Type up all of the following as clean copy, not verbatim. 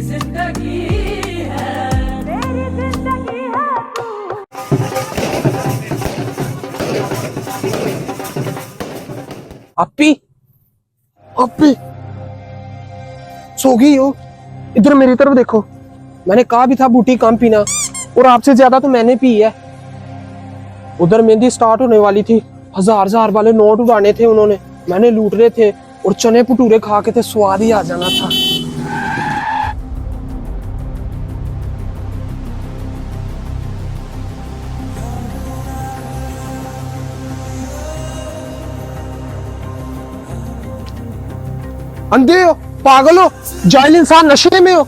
जिंदगी है, मेरी जिंदगी है तू। अपी, अपी सो गई हो? इधर मेरी तरफ देखो। मैंने कहा भी था बूटी कम पीना, और आपसे ज्यादा तो मैंने पी है। उधर मेहंदी स्टार्ट होने वाली थी, हजार हजार वाले नोट उड़ाने थे उन्होंने, मैंने लूटने थे, और चने भटूरे खा के थे, स्वाद ही आ जाना था। अंधे हो, पागल हो, जाहिल इंसान, नशे में हो।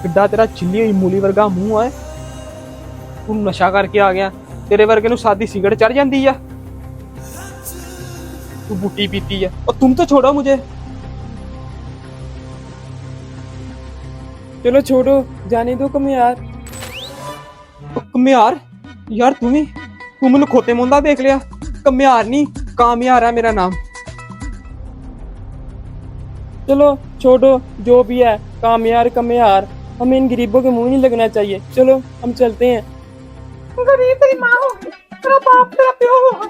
किड्डा तेरा चिल्ली हुई मूली वर्गा मुंह है। तू नशा करके आ गया, तेरे वर्गे नू सादी सिगरेट चढ़ जाती है, तू बूटी पीती है। और तुम तो छोड़ो मुझे। चलो छोड़ो, जाने दो कमियार। कमियार? यार तू मैनू खोते मुंदा देख लिया। कमियार नहीं, कामयार है मेरा नाम। चलो छोड़ो, जो भी है, कामयार कमियार, हमें इन गरीबों के मुंह नहीं लगना चाहिए। चलो हम चलते हैं। गरीब तेरी माँ होगी, तेरा बाप तेरा प्यो होगा।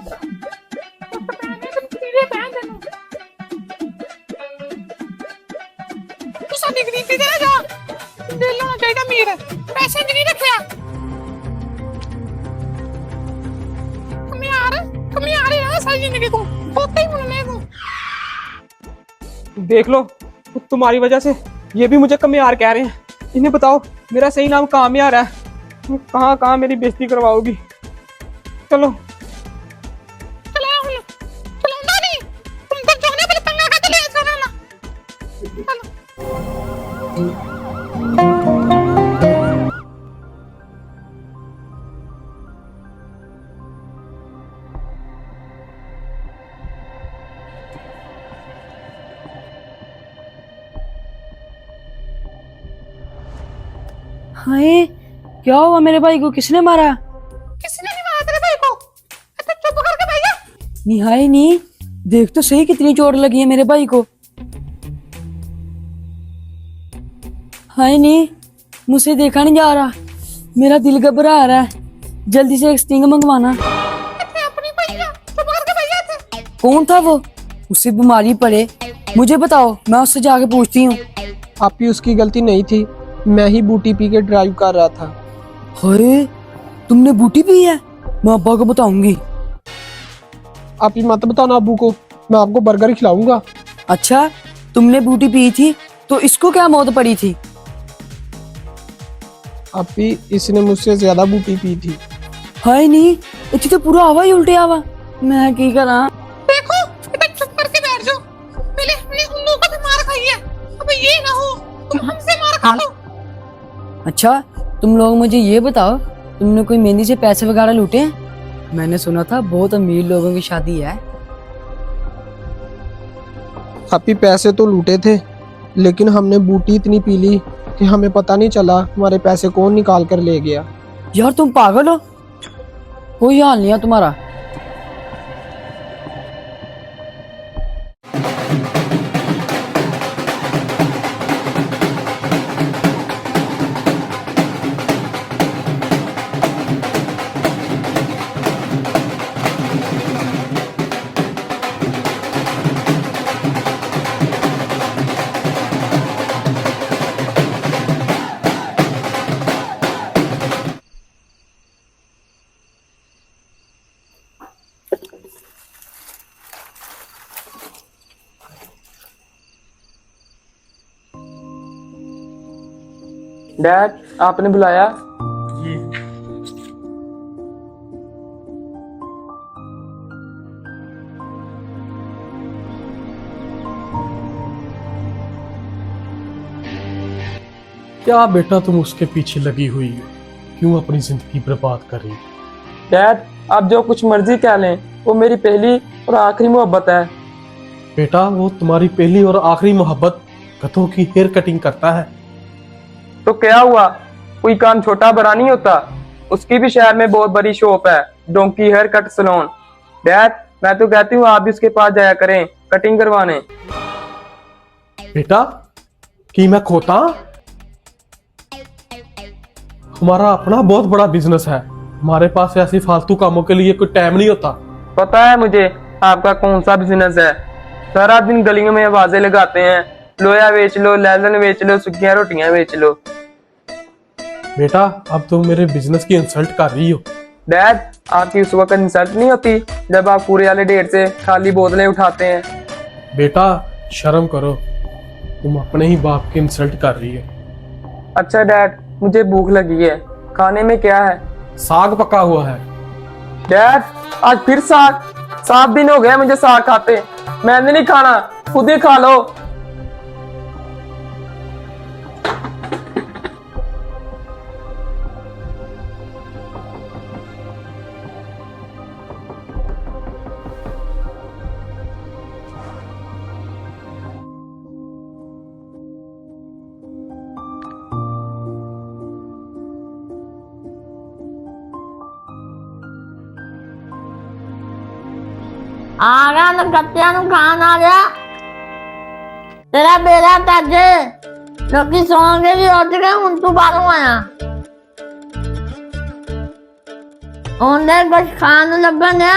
पैसे नहीं रखा कमी आ रही है सारी जिंदगी को होते ही मुझे को। देख लो, तुम्हारी वजह से ये भी मुझे कमियार कह रहे हैं। इन्हें बताओ मेरा सही नाम कामयार है। कहाँ कहाँ मेरी बेइज्जती करवाओगी। चलो हाय, क्या हुआ मेरे भाई को? किसने मारा? किसी ने नहीं मारा तेरे भाई को। तो चुप करके बैठ जा। निहाय नहीं, देख तो सही कितनी चोट लगी है मेरे भाई को। हाय नहीं, मुझसे देखा नहीं जा रहा, मेरा दिल घबरा रहा है। जल्दी से एक स्टिंग मंगवाना। अपनी भैया चुप करके बैठ जा। कौन था वो? उससे बीमारी पड़े, मुझे बताओ, मैं उससे जाके पूछती हूँ। आप ही, उसकी गलती नहीं थी, मैं ही बूटी पी के ड्राइव कर रहा था। अरे तुमने बूटी पी है? मैं अब्बा को बताऊंगी। आप ही मत बताना अब्बू को, मैं आपको बर्गर खिलाऊंगा। अच्छा, तुमने बूटी पी थी तो इसको क्या मौत पड़ी थी? आप ही, इसने मुझसे ज्यादा बूटी पी थी। हाय नहीं, इतनी तो पूरा हवा ही उल्टे आवा। मैं की करा? देखो इधर चुप करके बैठ जाओ। पहले हमने उन लोगों को भी मार खाई है, अब ये ना हो तुम हमसे मार खा लो। अच्छा, तुम लोग मुझे ये बताओ, तुमने कोई मेहंदी से पैसे वगैरह लूटे हैं? मैंने सुना था बहुत अमीर लोगों की शादी है। आप ही, पैसे तो लूटे थे, लेकिन हमने बूटी इतनी पी ली कि हमें पता नहीं चला हमारे पैसे कौन निकाल कर ले गया। यार तुम पागल हो, कोई हाल नहीं है तुम्हारा। डैड, आपने बुलाया? क्या बेटा तुम उसके पीछे लगी हुई हो? क्यों अपनी जिंदगी बर्बाद कर रही हो? डैड, आप जो कुछ मर्जी कह लें, वो मेरी पहली और आखिरी मोहब्बत है। बेटा वो तुम्हारी पहली और आखिरी मोहब्बत गधों की हेयर कटिंग करता है। तो क्या हुआ, कोई काम छोटा बड़ा नहीं होता। उसकी भी शहर में बहुत बड़ी शॉप है, donkey hair cut salon. Dad मैं तो कहती हूँ आप भी उसके पास जाया करें कटिंग करवाने। बेटा कि मैं खोता? हमारा अपना बहुत बड़ा बिजनेस है, हमारे पास ऐसी फालतू कामों के लिए कोई टाइम नहीं होता। पता है मुझे आपका कौन सा बिजनेस है। सारा दिन गलियों में आवाजें लगाते हैं, लोया बेच लो, लैलन बेच लो, सुखियां रोटियां बेच लो। बेटा अब तुम मेरे बिजनेस की इंसल्ट कर रही हो। डैड आपकी उस वक्त इंसल्ट नहीं होती जब आप पूरे वाले ढेर से खाली बोतलें उठाते हैं। बेटा शर्म करो, तुम अपने ही बाप की इंसल्ट कर रही है। अच्छा डैड मुझे भूख लगी है, खाने में क्या है? साग पका हुआ है। डैड आज फिर साग? 7 दिन हो गए मुझे साग खाते, मैंने नहीं खाना, खुद ही खा लो। ਆ ਗਿਆ ਨਾ ਕੱਤਿਆਂ ਨੂੰ ਖਾਣ ਆ ਗਿਆ ਤੇਰਾ ਬੇੜਾ ਤੱਜ ਲੋਕੀ ਸੌਂਗੇ ਵੀ ਉੱਠ ਗਏ ਹੁਣ ਤੂੰ ਬਾਹਰੋਂ ਆਇਆ ਉਹਨੇ ਕੁਛ ਖਾਣ ਨੂੰ ਲੱਭਣ ਆ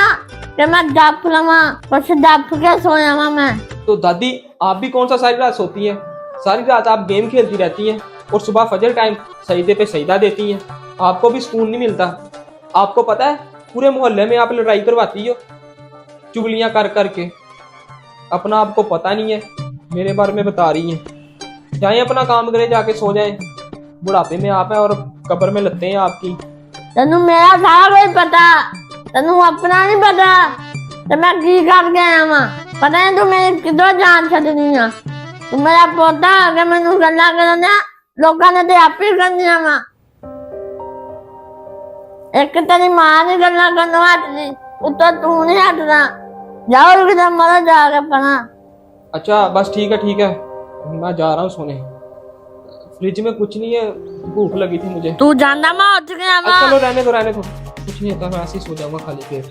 ਕਿ मैं डप लवा कुछ डप के सोया वा मैं। तो दादी आप भी कौन सा सारी रात सोती हैं? सारी रात आप गेम खेलती रहती हैं और सुबह फजर टाइम सजदे पे सजदा देती हैं, आपको भी सुकून नहीं मिलता। आपको पता है पूरे मोहल्ले में आप लड़ाई करवाती हो चुगलियां कर करके, अपना आपको पता नहीं है, मेरे बारे में बता रही हैं। जाएं अपना काम करें, जाके सो जाएं, बुढ़ापे में आप हैं और कब्र में लगते हैं आपकी। तेनू मेरा सारा कुछ पता, तेनू अपना नहीं पता ते मैं की करके आया वा। पता नहीं तू मेरी किधर जान छड्डनी आ। तू मेरा पोता अगर मैनू गल्लां करना लोकां ने ते आप ही करनियां वा। एक तेरी मां ने गल्लां करनों हटदी, उत्तर तू नहीं हटदा। जाओ किधर मरो जाके अपना। अच्छा बस ठीक है, मैं जा रहा हूँ सोने। फ्रिज में कुछ नहीं है, भूख लगी थी मुझे। तू जानदा मैं उठ गया वा। चलो रहने दो, कुछ नहीं होता, मैं ऐसे ही सो जाऊंगा खाली पेट।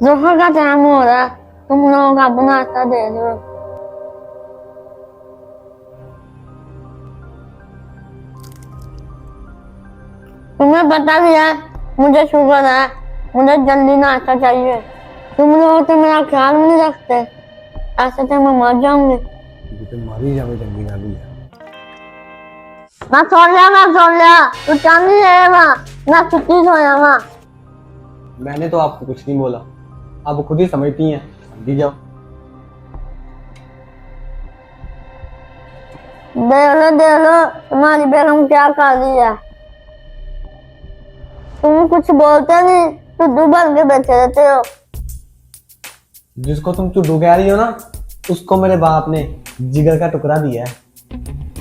दोपहर का टाइम हो रहा है, तुम लोग अपना नाश्ता दे दो। तुम्हें पता भी है मुझे शुगर है, मुझे जल्दी नाश्ता चाहिए। तुम लोग तो मेरा ख्याल नहीं रखते, ऐसे तो मैं मर जाऊंगी। मारी जावे जल्दी गाली है। मैं सोच लिया तू चांदी है वहाँ, मैं छुट्टी सोया वहाँ। मैंने तो आपको कुछ नहीं बोला, आप खुद ही समझती हैं, समझी जाओ। देख लो तुम्हारी बेगम क्या कर रही है। तुम कुछ बोलते नहीं, टुड्डू बन के बैठे रहते हो। जिसको तुम चुड्डू कह रही हो ना, उसको मेरे बाप ने जिगर का टुकड़ा दिया है।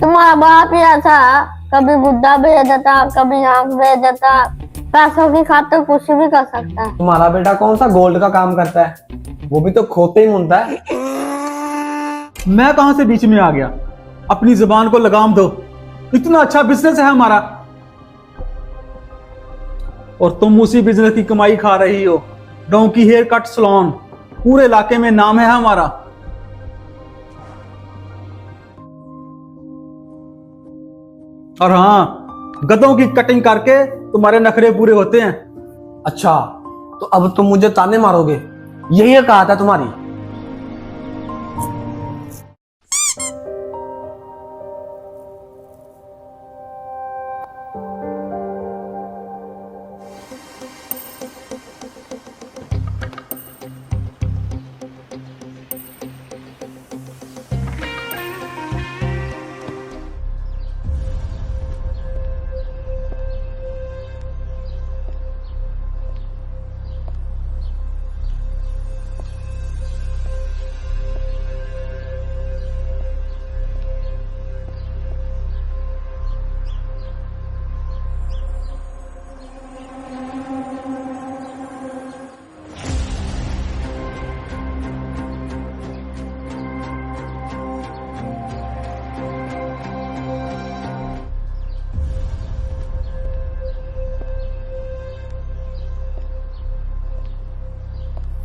तुम्हारा बाप ही ऐसा है, कभी गुड्डा भेज देता, कभी आंख भेज देता, पैसों की खातिर कुछ भी कर सकता है। तुम्हारा बेटा कौन सा गोल्ड का काम करता है, वो भी तो खोते ही मुंडता है। मैं कहां से बीच में आ गया? अपनी जुबान को लगाम दो, इतना अच्छा बिजनेस है हमारा और तुम उसी बिजनेस की कमाई खा रही हो। डोंकी हेयर कट सैलून, पूरे इलाके में नाम है हमारा। और हाँ, गधों की कटिंग करके तुम्हारे नखरे पूरे होते हैं। अच्छा तो अब तुम मुझे ताने मारोगे, यही कहा था तुम्हारी।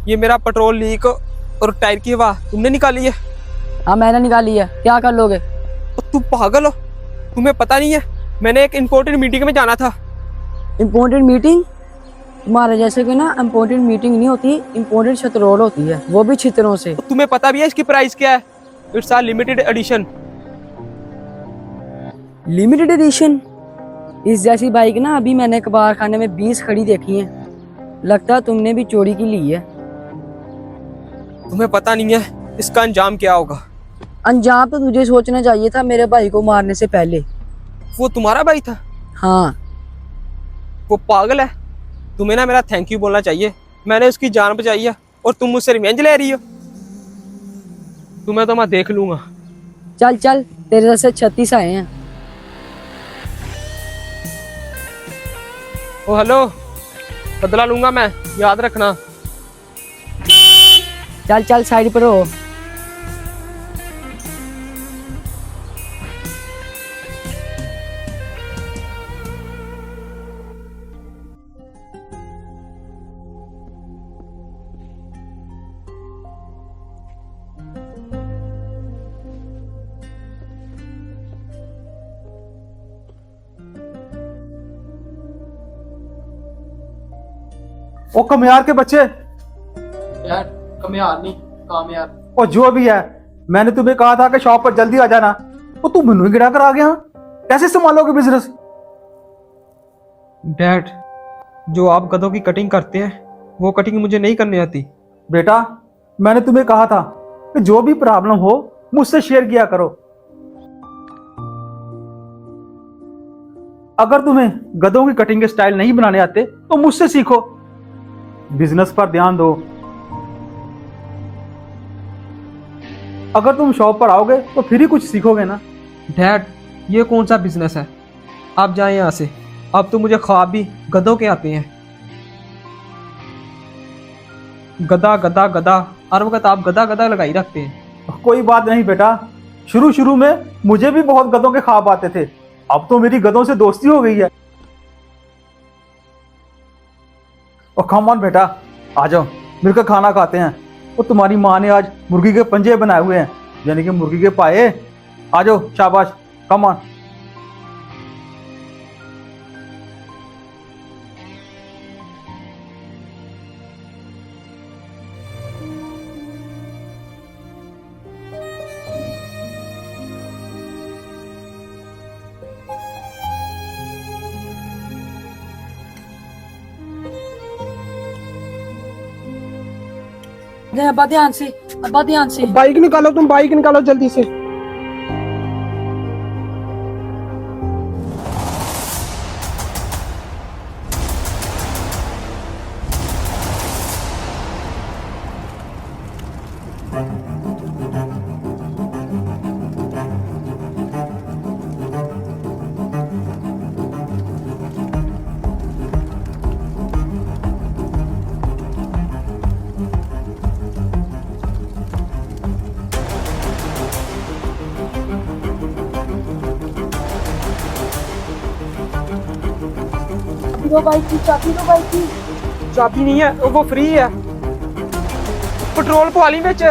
ये मेरा पेट्रोल लीक और टायर की हवा तुमने निकाली है? हाँ मैंने निकाली है, क्या कर लोगे? तो तुम पागल हो, तुम्हें पता नहीं है मैंने एक इम्पोर्टेंट मीटिंग में जाना था। Important meeting? तुम्हारे जैसे कि ना इम्पोर्टेंट मीटिंग नहीं होती, इम्पोर्टेंट शतरोल होती है, वो भी छितरों से। तो तुम्हें पता भी है इसकी प्राइस क्या है? It's a limited edition. Limited edition? इस जैसी बाइक ना अभी मैंने कबार खाने में 20 खड़ी देखी है। लगता है तुमने भी चोरी की ली है। तुम्हें पता नहीं है इसका अंजाम क्या होगा? अंजाम तो तुझे सोचना चाहिए था मेरे भाई को मारने से पहले। वो तुम्हारा भाई था? हाँ। वो पागल है, तुम्हें ना मेरा थैंक यू बोलना चाहिए। मैंने उसकी जान बचाई है और तुम मुझसे रिवेंज ले रही हो। तुम्हें तो मैं देख लूंगा। चल चल, तेरे जैसे 36 आए हैं। ओ हेलो, बदला लूंगा मैं, याद रखना। चल चल साइड पर हो। ओ कमियार के बच्चे, यार कमियार नहीं, कामयार। और जो भी है, मैंने तुम्हें कहा था कि शॉप पर जल्दी आ जाना, वो तुम मैनू गिरा कर आ गया। कैसे संभालोगे बिजनेस? डैड, जो आप गधों की कटिंग करते हैं वो कटिंग मुझे नहीं करनी आती। बेटा, मैंने तुम्हें कहा था कि जो भी प्रॉब्लम हो मुझसे शेयर किया करो। अगर तुम्हें गधों की कटिंग के स्टाइल नहीं बनाने आते तो मुझसे सीखो। बिजनेस पर ध्यान दो। अगर तुम शॉप पर आओगे तो फिर ही कुछ सीखोगे ना। डैड, ये कौन सा बिजनेस है? आप जाए यहाँ से। अब तो मुझे ख्वाब भी गधों के आते हैं। गधा गधा गधा, हर वक्त आप गधा गधा लगाई रखते हैं। कोई बात नहीं बेटा, शुरू शुरू में मुझे भी बहुत गधों के ख्वाब आते थे। अब तो मेरी गधों से दोस्ती हो गई है। और कम ऑन बेटा, आ जाओ मिलकर खाना खाते हैं। वो तुम्हारी माँ ने आज मुर्गी के पंजे बनाए हुए हैं, यानी कि मुर्गी के पाए। आ जाओ, शाबाश, कम ऑन। अब्बा ध्यान से, अब्बा ध्यान से। बाइक निकालो, तुम बाइक निकालो जल्दी से। दो बाइक की चाबी, दो बाइक की। चाबी नहीं है, वो फ्री है। पेट्रोल पवा ली बिच।